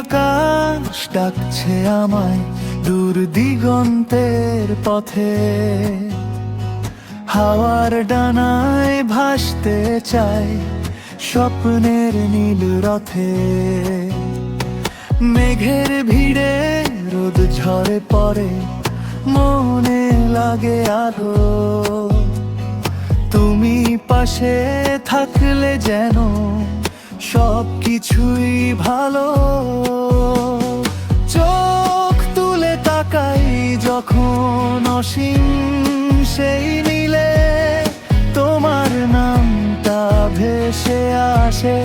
আকাশ ডাকছে আমায় দূর দিগন্তের পথে, হাওয়ার ডানায় ভাসতে চাই স্বপ্নের নীল রথে। মেঘের ভিড়ে রোদ ঝরে পড়ে, মনে লাগে আলো। তুমি পাশে থাকলে যেন সব কিছুই ভালো। চোখ তুলে তাকাই যখন অসীম সেই নীলে, তোমার নামটা ভেসে আসে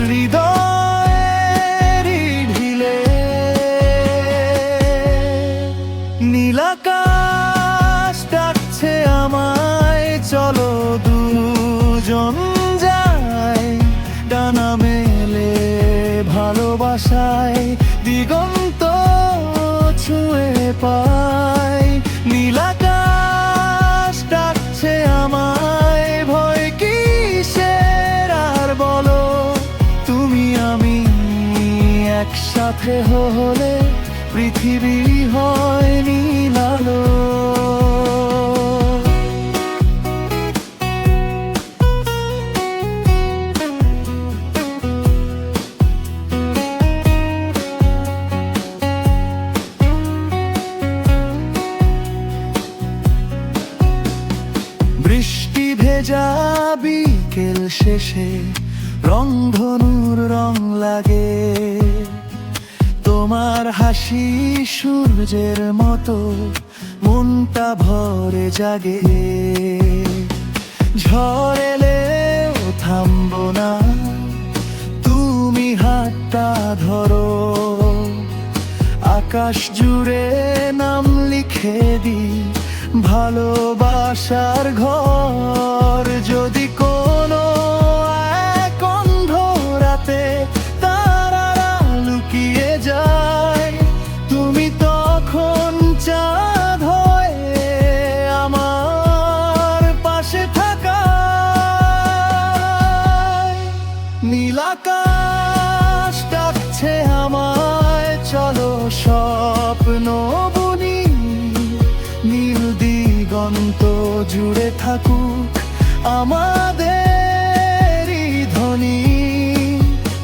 হৃদয়ের ঢিলে। নীল আকাশ ডাকছে আমায়, চলো দুজন যাই ডানা মেলে ভালোবাসায়, দিগন্ত ছুঁয়ে পাই। নীল আকাশ ডাকছে আমায়, ভয় কিসের আর বলো। তুমি আমি একসাথে হলে পৃথিবী হয় নীল আলো। বৃষ্টি ভেজা বিকেল শেষে রংধনুর রং লাগে, তোমার হাসি সূর্যের মতো মনটা ভরে জাগে। ঝড় এলেও থামবো না, তুমি হাতটা ধরো। আকাশ জুড়ে নাম লিখে দিই ভালোবাসার ঘর। যদি কোনো এক অন্ধ রাতে তারারা লুকিয়ে যায়, তুমি তখন চাঁদ হয়ে আমার পাশে থাকা। নীল আকাশ ডাকছে আমায়, চলো স্বপ্ন বুনি। নীল দিগন্ত জুড়ে থাকুক আমাদের ধ্বনি।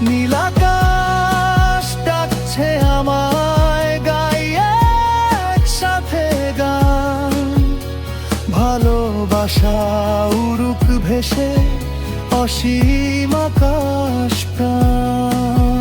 নীল আকাশ ডাকছে আমায়, গাই একসাথে গান। ভালোবাসা উড়ুক ভেসে অসীম আকাশ প্রাণ।